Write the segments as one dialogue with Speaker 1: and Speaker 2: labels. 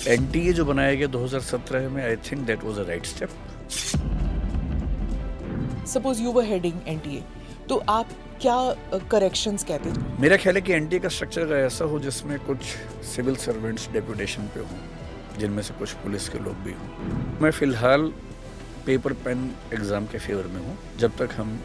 Speaker 1: NTA जो बनाया गया 2017 में, I think that was a right step.
Speaker 2: Suppose you were heading NTA, तो आप क्या करेक्शंस कहते हैं?
Speaker 1: मेरा ख्याल है कि एनटीए का स्ट्रक्चर ऐसा हो जिसमें कुछ सिविल सर्वेंट्स डेपुटेशन पे हों, जिनमें से कुछ पुलिस के लोग भी हों। मैं फ़िलहाल पेपर पेन एग्ज़ाम के फेवर में हूँ, जब तक हम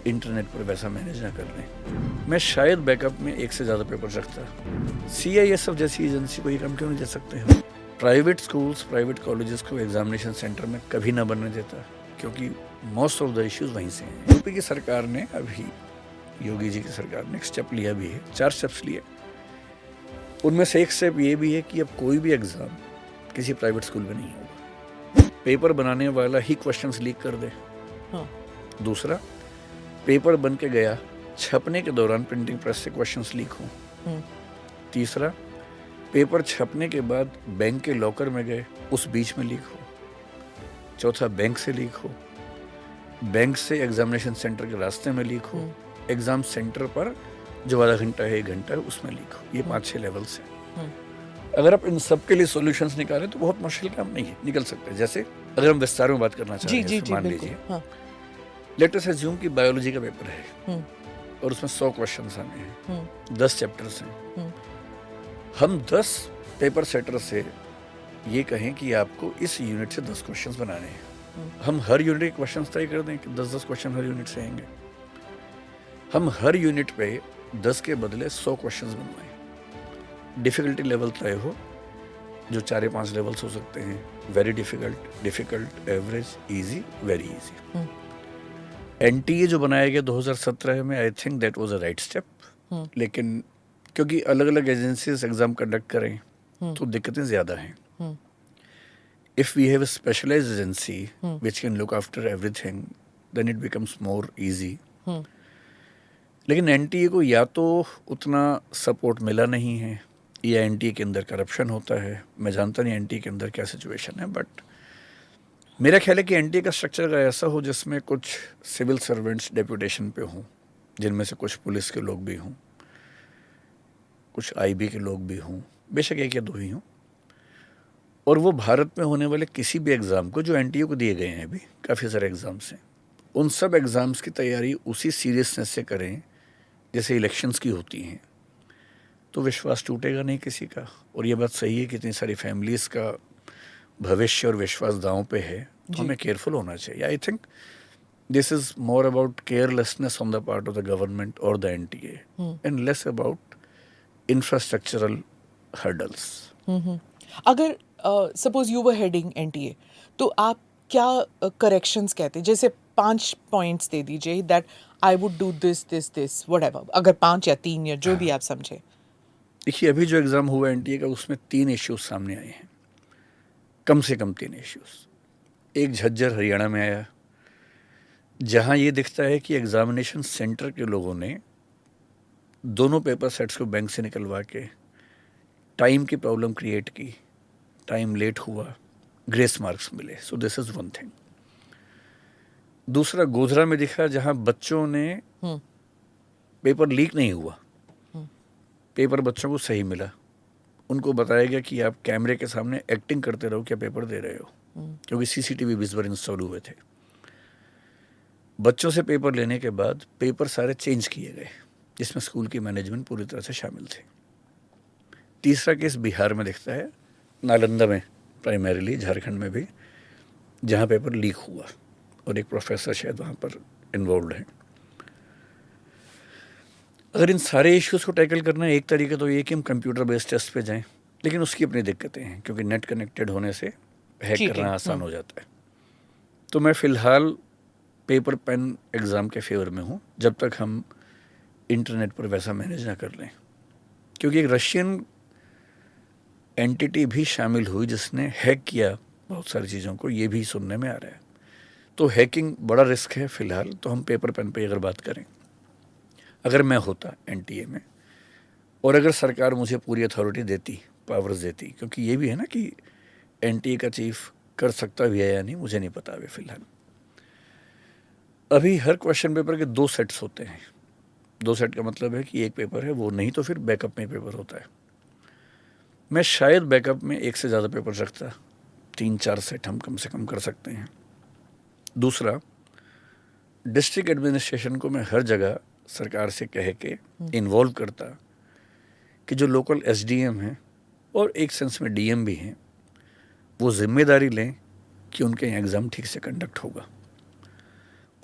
Speaker 1: इंटरनेट पर वैसा मैनेज ना कर लें। मैं शायद बैकअप में एक से ज़्यादा पेपर रखता। सीआईएसएफ जैसी एजेंसी को ये काम क्यों नहीं दे सकते हम? प्राइवेट स्कूल्स, प्राइवेट कॉलेजेस को एग्जामिनेशन सेंटर में कभी ना बनने देता, क्योंकि मोस्ट ऑफ द इश्यूज वहीं से हैं। यूपी की सरकार ने, अभी योगी जी की सरकार ने एक स्टेप लिया भी है, 4 स्टेप्स लिए। उनमें से एक स्टेप ये भी है कि अब कोई भी एग्ज़ाम किसी प्राइवेट स्कूल में नहीं होगा। पेपर बनाने वाला ही क्वेश्चंस लीक कर दे।
Speaker 2: हाँ।
Speaker 1: दूसरा, पेपर बन के गया, छपने के दौरान प्रिंटिंग प्रेस से क्वेश्चंस लीक हों। तीसरा, पेपर छपने के बाद बैंक के लॉकर में गए, उस बीच में लीक हो। चौथा, बैंक से लीक हो। बैंक से एग्जामिनेशन सेंटर के रास्ते में लीक हो। एग्जाम सेंटर पर जो आधा घंटा है, 1 घंटा है, उसमें लीक हो। ये 5-6 लेवल्स हैं। अगर आप इन सब के लिए सॉल्यूशंस निकालें तो बहुत मुश्किल काम नहीं है, निकल सकते हैं। जैसे अगर हम विस्तार में बात करना चाहते हैं, मान लीजिए, लेट अस अज्यूम कि बायोलॉजी का पेपर है और उसमें 100 क्वेश्चंस आने हैं, 10 चैप्टर्स हैं। हम 10 पेपर सेटर से ये कहें कि आपको इस यूनिट से 10 क्वेश्चंस बनाने हैं। हम हर यूनिट के क्वेश्चंस तय कर दें कि 10-10 क्वेश्चन हर यूनिट से आएंगे। हम हर यूनिट पे 10 के बदले 100 क्वेश्चंस बनवाएं। डिफिकल्टी लेवल तय हो, जो 4 या 5 लेवल्स हो सकते हैं। Very difficult, difficult, average, easy, very easy. NTA जो बनाया गया 2017 में, I think that was a right step. लेकिन क्योंकि अलग अलग एजेंसीज एग्जाम कंडक्ट करें तो दिक्कतें ज़्यादा हैं। If we have a specialised agency which can look after everything, then it becomes more easy. लेकिन एनटीए को या तो उतना सपोर्ट मिला नहीं है, या एनटीए के अंदर करप्शन होता है। मैं जानता नहीं एनटीए के अंदर क्या सिचुएशन है, बट मेरा ख्याल है कि एनटीए का स्ट्रक्चर ऐसा हो जिसमें कुछ सिविल सर्वेंट्स डेपुटेशन पे हों, जिनमें से कुछ पुलिस के लोग भी हों, कुछ आईबी के लोग भी हों, बेशक 1 या 2 ही हों, और वो भारत में होने वाले किसी भी एग्ज़ाम को, जो एनटीए को दिए गए हैं, अभी काफ़ी सारे एग्ज़ाम्स हैं, उन सब एग्ज़ाम्स की तैयारी उसी सीरियसनेस से करें जैसे इलेक्शंस की होती हैं, तो विश्वास टूटेगा नहीं किसी का। और ये बात सही है कि इतनी सारी फैमिलीज़ का भविष्य और विश्वास दांव पे है, तो हमें केयरफुल होना चाहिए। I think this is more about carelessness on the part of the government और the NTA, and less about infrastructural hurdles.
Speaker 2: अगर suppose you were heading NTA, तो आप क्या करेक्शंस कहते हैं? जैसे 5 पॉइंट्स दे दीजिए that I would do this this this whatever, अगर 5 या 3 या जो भी आप समझे।
Speaker 1: देखिए, अभी जो एग्ज़ाम हुआ एनटीए का, उसमें 3 इश्यूज सामने आए हैं, कम से कम 3 इश्यूज। एक झज्जर हरियाणा में आया, जहां ये दिखता है कि एग्जामिनेशन सेंटर के लोगों ने दोनों पेपर सेट्स को बैंक से निकलवा के टाइम की प्रॉब्लम क्रिएट की, टाइम लेट हुआ, ग्रेस मार्क्स मिले। So this is one thing. दूसरा गोधरा में दिखा, जहां बच्चों ने, पेपर लीक नहीं हुआ, पेपर बच्चों को सही मिला। उनको बताया गया कि आप कैमरे के सामने एक्टिंग करते रहो, क्या पेपर दे रहे हो, क्योंकि सीसीटीवी भी इस बार इंस्टॉल हुए थे। बच्चों से पेपर लेने के बाद पेपर सारे चेंज किए गए, जिसमें स्कूल की मैनेजमेंट पूरी तरह से शामिल थे। तीसरा केस बिहार में दिखता है, नालंदा में, प्राइमरीली झारखंड में भी, जहां पेपर लीक हुआ और एक प्रोफेसर शायद वहां पर इन्वॉल्व है। अगर इन सारे इश्यूज को टैकल करना है, एक तरीका तो ये कि हम कंप्यूटर बेस्ड टेस्ट पे जाएं, लेकिन उसकी अपनी दिक्कतें हैं, क्योंकि नेट कनेक्टेड होने से हैक करना आसान हो जाता है। तो मैं फ़िलहाल पेपर पेन एग्ज़ाम के फेवर में हूँ, जब तक हम इंटरनेट पर वैसा मैनेज ना कर लें। क्योंकि एक रशियन एंटिटी भी शामिल हुई जिसने हैक किया बहुत सारी चीज़ों को, ये भी सुनने में आ रहा है। तो हैकिंग बड़ा रिस्क है फ़िलहाल, तो हम पेपर पेन पे अगर बात करें, अगर मैं होता एनटीए में, और अगर सरकार मुझे पूरी अथॉरिटी देती, पावर्स देती, क्योंकि ये भी है ना कि एनटीए का चीफ कर सकता भी है या नहीं, मुझे नहीं पता अभी फ़िलहाल। अभी हर क्वेश्चन पेपर के 2 सेट्स होते हैं। 2 सेट का मतलब है कि एक पेपर है वो नहीं तो फिर बैकअप में पेपर होता है। मैं शायद बैकअप में एक से ज़्यादा पेपर रखता, 3-4 सेट हम कम से कम कर सकते हैं। दूसरा, डिस्ट्रिक्ट एडमिनिस्ट्रेशन को मैं हर जगह सरकार से कह के इन्वॉल्व करता कि जो लोकल एसडीएम हैं और एक सेंस में डीएम भी हैं, वो जिम्मेदारी लें कि उनके यहाँ एग्ज़ाम ठीक से कंडक्ट होगा।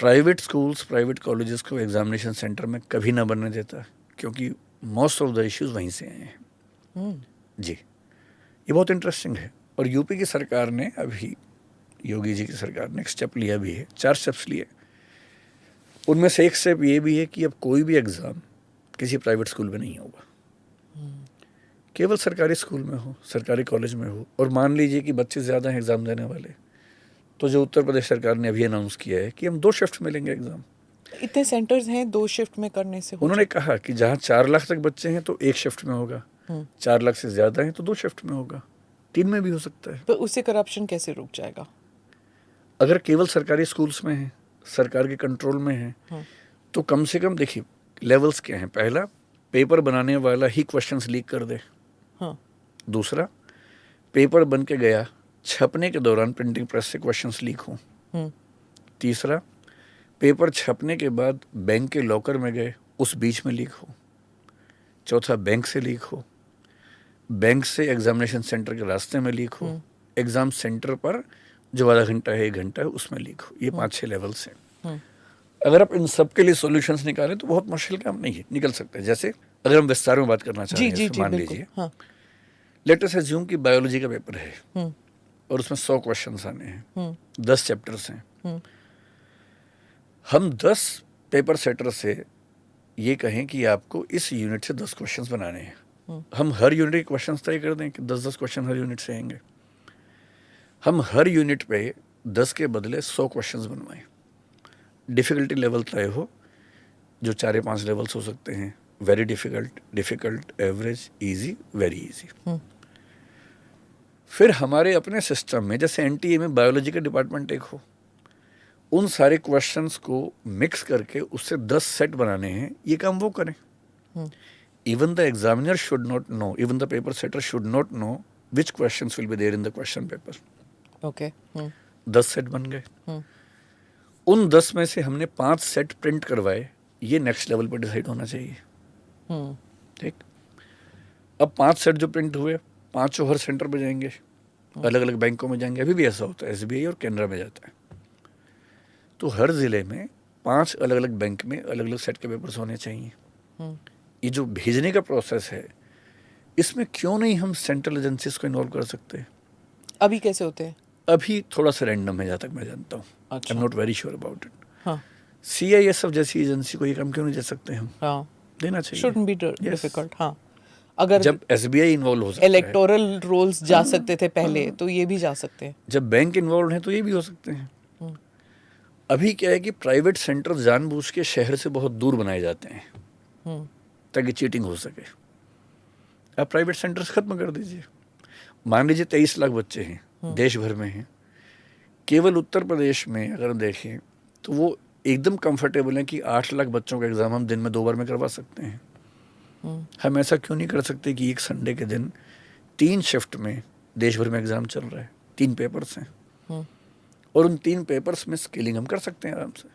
Speaker 1: प्राइवेट स्कूल्स, प्राइवेट कॉलेजेस को एग्जामिनेशन सेंटर में कभी ना बनने देता, क्योंकि मोस्ट ऑफ द इश्यूज वहीं से आए हैं। जी, ये बहुत इंटरेस्टिंग है। और यूपी की सरकार ने अभी, योगी जी की सरकार ने एक स्टेप लिया भी है, 4 स्टेप्स लिए। उनमें से एक स्टेप ये भी है कि अब कोई भी एग्ज़ाम किसी प्राइवेट स्कूल में नहीं होगा, केवल सरकारी स्कूल में हो, सरकारी कॉलेज में हो। और मान लीजिए कि बच्चे ज़्यादा हैं एग्ज़ाम देने वाले, तो जो उत्तर प्रदेश सरकार ने अभी अनाउंस किया है कि हम 2 शिफ्ट में लेंगे एग्ज़ाम।
Speaker 2: इतने सेंटर्स हैं, 2 शिफ्ट में करने से हो
Speaker 1: उन्होंने कहा कि जहाँ 4 लाख तक बच्चे हैं तो 1 शिफ्ट में होगा, 4 लाख से ज़्यादा हैं तो 2 शिफ्ट में होगा, 3 में भी हो सकता है।
Speaker 2: तो उससे करप्शन कैसे रुक जाएगा?
Speaker 1: अगर केवल सरकारी स्कूल्स में है, सरकार के कंट्रोल में है, तो कम से कम देखिए लेवल्स क्या हैं। पहला, पेपर बनाने वाला ही क्वेश्चंस लीक कर दे। दूसरा, पेपर बन के गया, छपने के दौरान प्रिंटिंग प्रेस से क्वेश्चंस लीक हों। तीसरा, पेपर छपने के बाद बैंक के लॉकर में गए, उस बीच में लीक हो। चौथा, बैंक से लीक हो, बैंक से एग्जामिनेशन सेंटर के रास्ते में लीक हो, एग्जाम सेंटर पर जो आधा घंटा है 1 घंटा है उसमें लीक हो। ये 5-6 लेवल्स हैं। अगर आप इन सब के लिए सॉल्यूशंस निकालें तो बहुत मुश्किल काम नहीं है, निकल सकते हैं। जैसे अगर हम विस्तार में बात करना चाहें,
Speaker 2: जी,
Speaker 1: मान
Speaker 2: बिल्कुल,
Speaker 1: लीजिए,
Speaker 2: हाँ।
Speaker 1: लेट अस अज्यूम कि बायोलॉजी का पेपर है और उसमें 100 क्वेश्चंस आने हैं, 10 चैप्टर्स हैं। हम 10 पेपर सेटर से ये कहें कि आपको इस यूनिट से 10 क्वेश्चंस बनाने हैं। हम हर यूनिट के क्वेश्चंस तय कर दें कि 10-10 क्वेश्चन हर यूनिट से आएंगे। हम हर यूनिट पे 10 के बदले 100 क्वेश्चंस बनवाएं। डिफ़िकल्टी लेवल तय हो, जो 4 या 5 लेवल्स हो सकते हैं, very difficult, difficult, average, easy, very easy. फिर हमारे अपने सिस्टम में, जैसे एनटीए में बायोलॉजी का डिपार्टमेंट एक हो, उन सारे क्वेश्चंस को मिक्स करके उससे 10 सेट बनाने हैं, ये काम वो करें। Even the examiner should not know, even the paper setter should not know which questions will be there in the question paper.
Speaker 2: Okay.
Speaker 1: 10 set बन गए। उन 10 में से हमने 5 सेट प्रिंट करवाए, ये नेक्स्ट लेवल पर डिसाइड होना चाहिए। ठीक, अब 5 सेट जो प्रिंट हुए, 5 हर सेंटर पे जाएंगे, अलग अलग बैंकों में जाएंगे। अभी भी ऐसा होता है, एसबीआई और कैनरा में जाता है। तो हर ज़िले में 5 अलग अलग बैंक में अलग अलग सेट के पेपर्स होने चाहिए। ये जो भेजने का प्रोसेस है, इसमें क्यों नहीं हम सेंट्रल एजेंसीज को इन्वॉल्व कर सकते हैं?
Speaker 2: अभी कैसे होते हैं?
Speaker 1: अभी थोड़ा सा रैंडम है, जहाँ तक मैं जानता हूँ।
Speaker 2: अच्छा।
Speaker 1: I am not very sure about it.
Speaker 2: हाँ।
Speaker 1: सीआईएसएफ जैसी एजेंसी को ये काम क्यों नहीं दे सकते हम?
Speaker 2: हाँ,
Speaker 1: देना चाहिए।
Speaker 2: Shouldn't be difficult. हाँ, अगर
Speaker 1: जब एसबीआई इन्वॉल्व हो सकता है,
Speaker 2: इलेक्टोरल रोल्स जा सकते थे पहले, तो ये भी जा सकते हैं।
Speaker 1: जब बैंक इन्वॉल्व है तो ये भी हो सकते हैं। अभी क्या है कि प्राइवेट सेंटर जानबूझ के शहर से बहुत दूर बनाए जाते हैं ताकि चीटिंग हो सके। आप प्राइवेट सेंटर्स खत्म कर दीजिए। मान लीजिए 23 लाख बच्चे हैं, देश भर में हैं। केवल उत्तर प्रदेश में अगर हम देखें तो वो एकदम कंफर्टेबल है कि 8 लाख बच्चों का एग्ज़ाम हम दिन में 2 बार में करवा सकते हैं। हम ऐसा क्यों नहीं कर सकते कि एक संडे के दिन 3 शिफ्ट में देश भर में एग्ज़ाम चल रहा है, 3 पेपर्स हैं, और उन 3 पेपर्स में स्किलिंग हम कर सकते हैं आराम से।